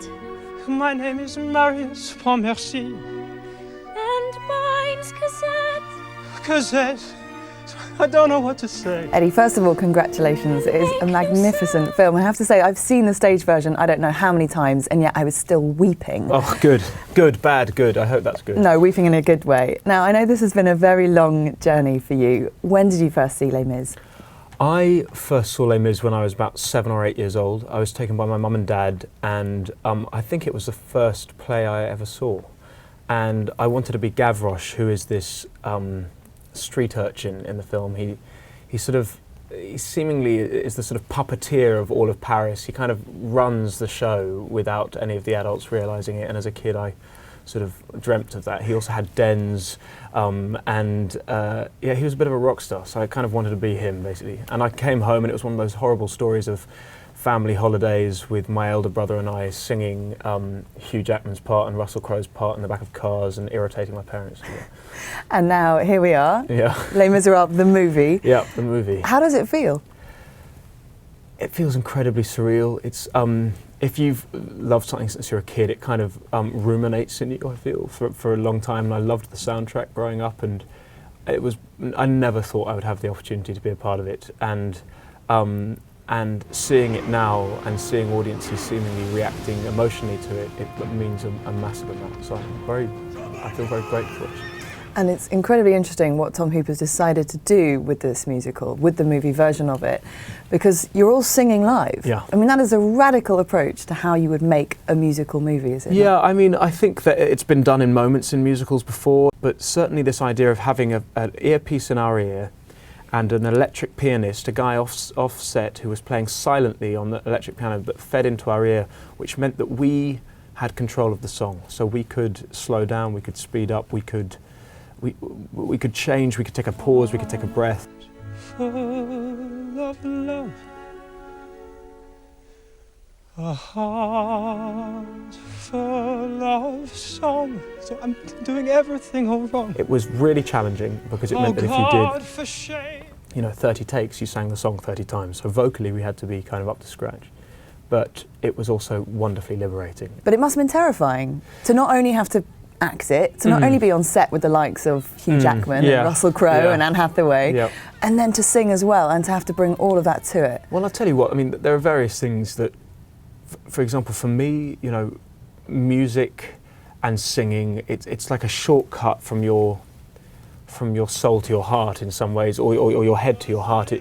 Cosette. My name is Marius, bon merci. And mine's Cosette. Cosette, I don't know what to say. Eddie, first of all, congratulations. It is a magnificent film. I have to say, I've seen the stage version I don't know how many times, and yet I was still weeping. Oh, good. Good, bad, good. I hope that's good. No, weeping in a good way. Now, I know this has been a very long journey for you. When did you first see Les Mis? I first saw Les Mis when I was about 7 or 8 years old. I was taken by my mum and dad, and I think it was the first play I ever saw. And I wanted to be Gavroche, who is this street urchin in the film. He seemingly is the sort of puppeteer of all of Paris. He kind of runs the show without any of the adults realising it, and as a kid I sort of dreamt of that. He also had dens, yeah, he was a bit of a rock star, so I kind of wanted to be him, basically. And I came home and it was one of those horrible stories of family holidays with my elder brother and I singing Hugh Jackman's part and Russell Crowe's part in the back of cars and irritating my parents. Yeah. And now here we are, Yeah. Les Misérables, the movie. Yeah, the movie. How does it feel? It feels incredibly surreal. It's if you've loved something since you're a kid, it kind of ruminates in you, I feel, for a long time. And I loved the soundtrack growing up, and I never thought I would have the opportunity to be a part of it. And seeing it now and seeing audiences seemingly reacting emotionally to it, it means a massive amount. So I feel very grateful. And it's incredibly interesting what Tom Hooper's decided to do with this musical, with the movie version of it, because you're all singing live. Yeah. I mean, that is a radical approach to how you would make a musical movie, is it? Yeah, I mean, I think that it's been done in moments in musicals before, but certainly this idea of having an earpiece in our ear and an electric pianist, a guy off set who was playing silently on the electric piano but fed into our ear, which meant that we had control of the song. So we could slow down, we could speed up, we could change, we could take a pause, we could take a breath. Full of love, a heart full of song. So I'm doing everything all wrong. It was really challenging because it meant that if you did 30 takes, you sang the song 30 times. So vocally we had to be kind of up to scratch. But it was also wonderfully liberating. But it must have been terrifying to not only have to act it, to not only be on set with the likes of Hugh Jackman and Russell Crowe and Anne Hathaway, and then to sing as well and to have to bring all of that to it. Well, I'll tell you what, I mean, there are various things that, for example, for me, music and singing, it's like a shortcut from your soul to your heart in some ways, or your head to your heart.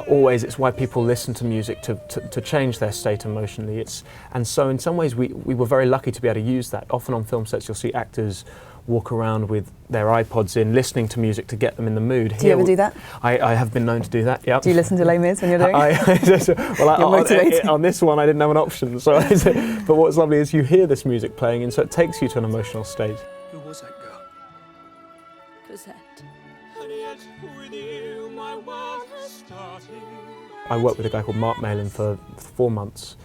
Always, it's why people listen to music to change their state emotionally. And so in some ways we were very lucky to be able to use that. Often on film sets you'll see actors walk around with their iPods in, listening to music to get them in the mood. Do you ever do that? I have been known to do that, yeah. Do you listen to Les Mis when you're doing it? On this one I didn't have an option. So but what's lovely is you hear this music playing, and so it takes you to an emotional state. Who was that girl? Cosette. And yet with you my world has started. I worked with a guy called Mark Malin for 4 months,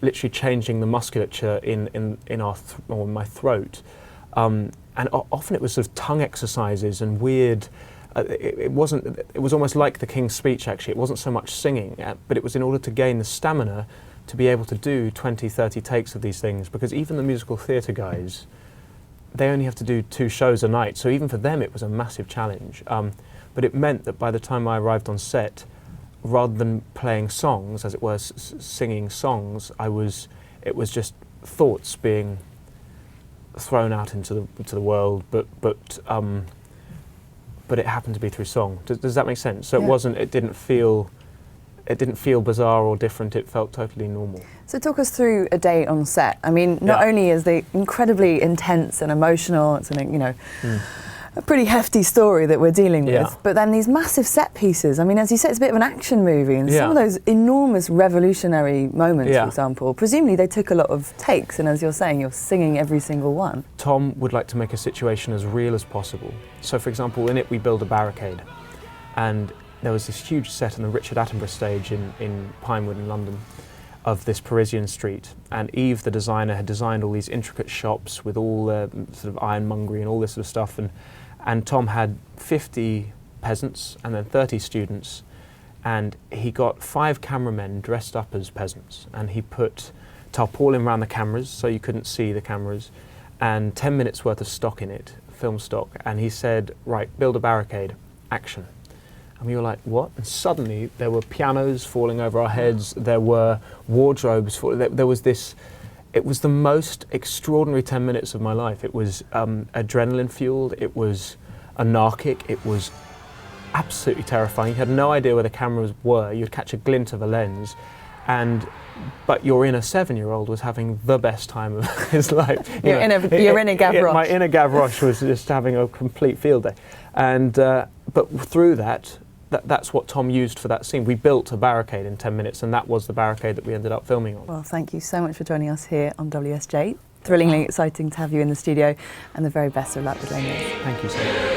literally changing the musculature in my throat. And often it was sort of tongue exercises and weird. It was almost like the King's Speech, actually. It wasn't so much singing, but it was in order to gain the stamina to be able to do 20, 30 takes of these things, because even the musical theatre guys, they only have to do 2 shows a night, so even for them it was a massive challenge. But it meant that by the time I arrived on set, rather than playing songs, as it were, singing songs, it was just thoughts being thrown out into the world, but it happened to be through song. Does that make sense? So it didn't feel bizarre or different. It felt totally normal. So talk us through a day on set. I mean, not only is it incredibly intense and emotional, it's a pretty hefty story that we're dealing with, but then these massive set pieces. I mean, as you said, it's a bit of an action movie, and some of those enormous revolutionary moments, for example, presumably they took a lot of takes, and as you're saying, you're singing every single one. Tom would like to make a situation as real as possible. So, for example, in it we build a barricade, and there was this huge set on the Richard Attenborough stage in Pinewood in London of this Parisian street, and Eve, the designer, had designed all these intricate shops with all the sort of ironmongery and all this sort of stuff, and Tom had 50 peasants and then 30 students, and he got 5 cameramen dressed up as peasants, and he put tarpaulin around the cameras so you couldn't see the cameras, and 10 minutes worth of stock in it, film stock. And he said, right, build a barricade, action. And we were like, what? And suddenly there were pianos falling over our heads, there were wardrobes, there was this, it was the most extraordinary 10 minutes of my life. It was adrenaline fueled, it was anarchic, it was absolutely terrifying. You had no idea where the cameras were, you'd catch a glint of a lens, but your inner 7-year-old was having the best time of his life. Your inner Gavroche. My inner Gavroche was just having a complete field day. And but through that's what Tom used for that scene. We built a barricade in 10 minutes, and that was the barricade that we ended up filming on. Well, thank you so much for joining us here on WSJ. Thrillingly exciting to have you in the studio, and the very best of luck with Les Mis. Thank you so much.